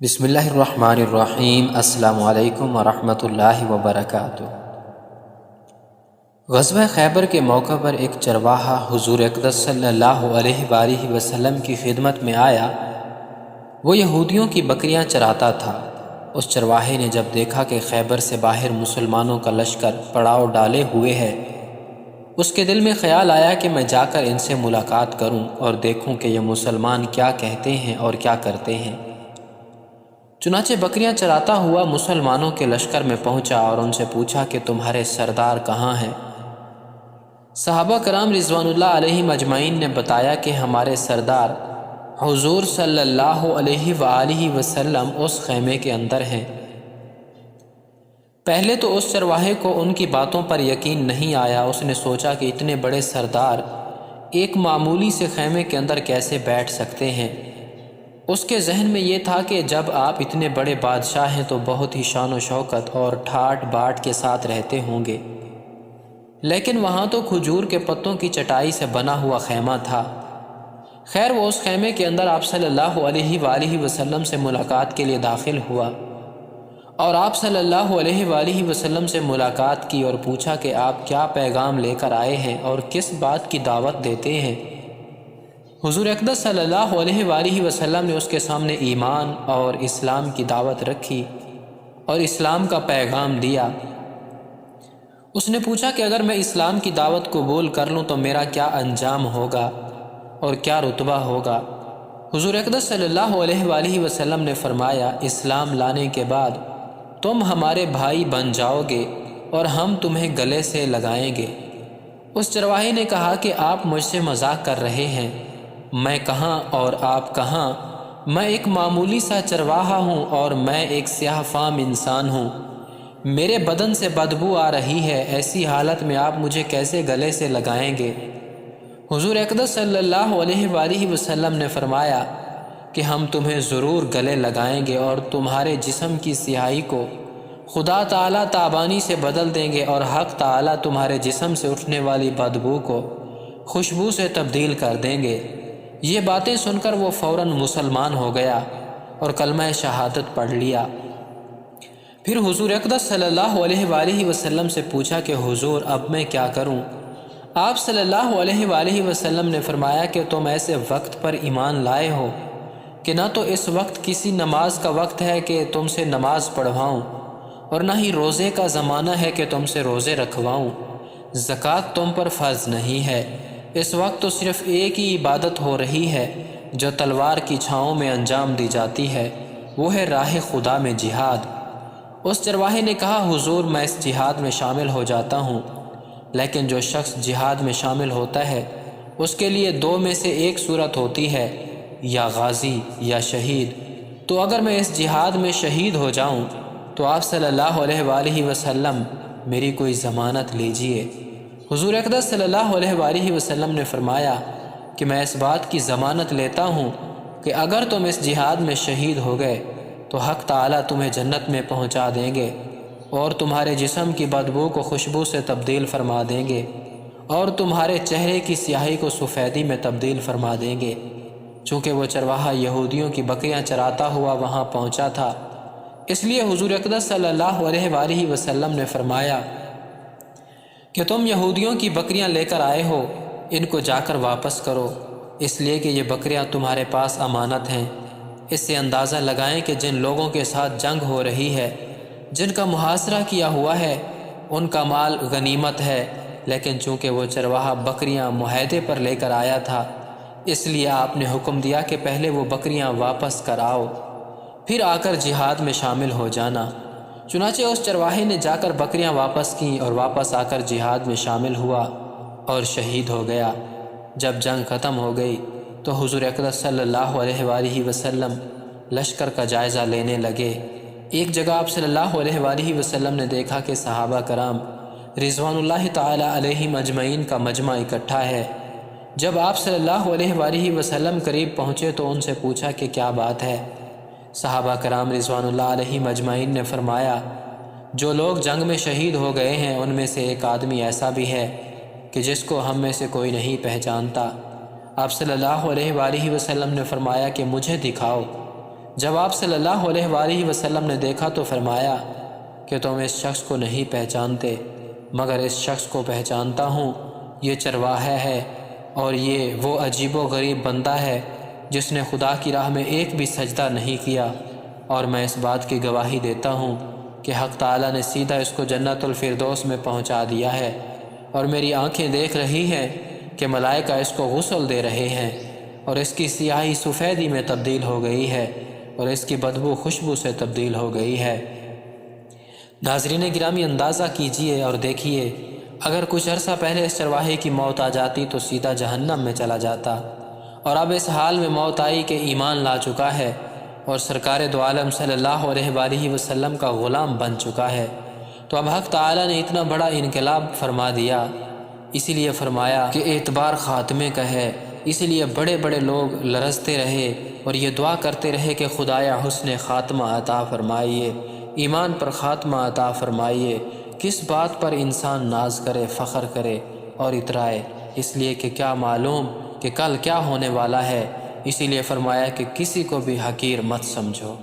بسم اللہ الرحمن الرحیم۔ السلام علیکم ورحمۃ اللہ وبرکاتہ۔ غزوہ خیبر کے موقع پر ایک چرواہا حضور اقدس صلی اللہ علیہ وآلہ وسلم کی خدمت میں آیا۔ وہ یہودیوں کی بکریاں چراتا تھا۔ اس چرواہے نے جب دیکھا کہ خیبر سے باہر مسلمانوں کا لشکر پڑاؤ ڈالے ہوئے ہے، اس کے دل میں خیال آیا کہ میں جا کر ان سے ملاقات کروں اور دیکھوں کہ یہ مسلمان کیا کہتے ہیں اور کیا کرتے ہیں۔ چنانچہ بکریاں چراتا ہوا مسلمانوں کے لشکر میں پہنچا اور ان سے پوچھا کہ تمہارے سردار کہاں ہیں؟ صحابہ کرام رضوان اللہ علیہم اجمعین نے بتایا کہ ہمارے سردار حضور صلی اللہ علیہ وآلہ وسلم اس خیمے کے اندر ہیں۔ پہلے تو اس چرواہے کو ان کی باتوں پر یقین نہیں آیا۔ اس نے سوچا کہ اتنے بڑے سردار ایک معمولی سے خیمے کے اندر کیسے بیٹھ سکتے ہیں۔ اس کے ذہن میں یہ تھا کہ جب آپ اتنے بڑے بادشاہ ہیں تو بہت ہی شان و شوکت اور ٹھاٹ باٹ کے ساتھ رہتے ہوں گے، لیکن وہاں تو کھجور کے پتوں کی چٹائی سے بنا ہوا خیمہ تھا۔ خیر، وہ اس خیمے کے اندر آپ صلی اللہ علیہ وآلہ وسلم سے ملاقات کے لیے داخل ہوا اور آپ صلی اللہ علیہ وآلہ وسلم سے ملاقات کی اور پوچھا کہ آپ کیا پیغام لے کر آئے ہیں اور کس بات کی دعوت دیتے ہیں۔ حضور اقدس صلی اللہ علیہ وآلہ وسلم نے اس کے سامنے ایمان اور اسلام کی دعوت رکھی اور اسلام کا پیغام دیا۔ اس نے پوچھا کہ اگر میں اسلام کی دعوت قبول کر لوں تو میرا کیا انجام ہوگا اور کیا رتبہ ہوگا؟ حضور اقدس صلی اللہ علیہ وآلہ وسلم نے فرمایا، اسلام لانے کے بعد تم ہمارے بھائی بن جاؤ گے اور ہم تمہیں گلے سے لگائیں گے۔ اس چرواہے نے کہا کہ آپ مجھ سے مذاق کر رہے ہیں، میں کہاں اور آپ کہاں؟ میں ایک معمولی سا چرواہا ہوں اور میں ایک سیاہ فام انسان ہوں، میرے بدن سے بدبو آ رہی ہے، ایسی حالت میں آپ مجھے کیسے گلے سے لگائیں گے؟ حضور اقدس صلی اللہ علیہ وآلہ وسلم نے فرمایا کہ ہم تمہیں ضرور گلے لگائیں گے اور تمہارے جسم کی سیاہی کو خدا تعالیٰ تابانی سے بدل دیں گے اور حق تعالیٰ تمہارے جسم سے اٹھنے والی بدبو کو خوشبو سے تبدیل کر دیں گے۔ یہ باتیں سن کر وہ فوراً مسلمان ہو گیا اور کلمہ شہادت پڑھ لیا۔ پھر حضور اقدس صلی اللہ علیہ وآلہ وسلم سے پوچھا کہ حضور اب میں کیا کروں؟ آپ صلی اللہ علیہ وآلہ وسلم نے فرمایا کہ تم ایسے وقت پر ایمان لائے ہو کہ نہ تو اس وقت کسی نماز کا وقت ہے کہ تم سے نماز پڑھواؤں اور نہ ہی روزے کا زمانہ ہے کہ تم سے روزے رکھواؤں، زکوٰۃ تم پر فرض نہیں ہے، اس وقت تو صرف ایک ہی عبادت ہو رہی ہے جو تلوار کی چھاؤں میں انجام دی جاتی ہے، وہ ہے راہ خدا میں جہاد۔ اس چرواہے نے کہا، حضور میں اس جہاد میں شامل ہو جاتا ہوں، لیکن جو شخص جہاد میں شامل ہوتا ہے اس کے لیے دو میں سے ایک صورت ہوتی ہے، یا غازی یا شہید۔ تو اگر میں اس جہاد میں شہید ہو جاؤں تو آپ صلی اللہ علیہ وآلہ وسلم میری کوئی ضمانت لیجئے۔ حضور اقدس صلی اللہ علیہ وآلہ وسلم نے فرمایا کہ میں اس بات کی ضمانت لیتا ہوں کہ اگر تم اس جہاد میں شہید ہو گئے تو حق تعالیٰ تمہیں جنت میں پہنچا دیں گے اور تمہارے جسم کی بدبو کو خوشبو سے تبدیل فرما دیں گے اور تمہارے چہرے کی سیاہی کو سفیدی میں تبدیل فرما دیں گے۔ چونکہ وہ چرواہا یہودیوں کی بکریاں چراتا ہوا وہاں پہنچا تھا، اس لیے حضور اقدس صلی اللہ علیہ وآلہ وسلم نے فرمایا کہ تم یہودیوں کی بکریاں لے کر آئے ہو، ان کو جا کر واپس کرو، اس لیے کہ یہ بکریاں تمہارے پاس امانت ہیں۔ اس سے اندازہ لگائیں کہ جن لوگوں کے ساتھ جنگ ہو رہی ہے، جن کا محاصرہ کیا ہوا ہے، ان کا مال غنیمت ہے، لیکن چونکہ وہ چرواہا بکریاں معاہدے پر لے کر آیا تھا، اس لیے آپ نے حکم دیا کہ پہلے وہ بکریاں واپس کر آؤ، پھر آ کر جہاد میں شامل ہو جانا۔ چنانچہ اس چرواہے نے جا کر بکریاں واپس کیں اور واپس آ کر جہاد میں شامل ہوا اور شہید ہو گیا۔ جب جنگ ختم ہو گئی تو حضور اقدس صلی اللہ علیہ وآلہ وسلم لشکر کا جائزہ لینے لگے۔ ایک جگہ آپ صلی اللہ علیہ وآلہ وسلم نے دیکھا کہ صحابہ کرام رضوان اللہ تعالیٰ علیہم اجمعین کا مجمع اکٹھا ہے۔ جب آپ صلی اللہ علیہ وآلہ وسلم قریب پہنچے تو ان سے پوچھا کہ کیا بات ہے؟ صحابہ کرام رضوان اللہ علیہم اجمعین نے فرمایا، جو لوگ جنگ میں شہید ہو گئے ہیں ان میں سے ایک آدمی ایسا بھی ہے کہ جس کو ہم میں سے کوئی نہیں پہچانتا۔ آپ صلی اللہ علیہ وآلہ وسلم نے فرمایا کہ مجھے دکھاؤ۔ جب آپ صلی اللہ علیہ وآلہ وسلم نے دیکھا تو فرمایا کہ تم اس شخص کو نہیں پہچانتے، مگر اس شخص کو پہچانتا ہوں، یہ چرواہا ہے اور یہ وہ عجیب و غریب بندہ ہے جس نے خدا کی راہ میں ایک بھی سجدہ نہیں کیا، اور میں اس بات کی گواہی دیتا ہوں کہ حق تعالیٰ نے سیدھا اس کو جنت الفردوس میں پہنچا دیا ہے، اور میری آنکھیں دیکھ رہی ہیں کہ ملائکہ اس کو غسل دے رہے ہیں، اور اس کی سیاہی سفیدی میں تبدیل ہو گئی ہے اور اس کی بدبو خوشبو سے تبدیل ہو گئی ہے۔ ناظرین گرامی، اندازہ کیجئے اور دیکھیے، اگر کچھ عرصہ پہلے اس چرواہے کی موت آ جاتی تو سیدھا جہنم میں چلا جاتا، اور اب اس حال میں موت آئی کہ ایمان لا چکا ہے اور سرکار دو عالم صلی اللہ علیہ وآلہ وسلم کا غلام بن چکا ہے۔ تو اب حق تعالیٰ نے اتنا بڑا انقلاب فرما دیا، اسی لیے فرمایا کہ اعتبار خاتمے کا ہے، اسی لیے بڑے بڑے لوگ لرزتے رہے اور یہ دعا کرتے رہے کہ خدایا حسن خاتمہ عطا فرمائیے، ایمان پر خاتمہ عطا فرمائیے۔ کس بات پر انسان ناز کرے، فخر کرے اور اترائے، اس لیے کہ کیا معلوم کہ کل کیا ہونے والا ہے، اسی لیے فرمایا کہ کسی کو بھی حقیر مت سمجھو۔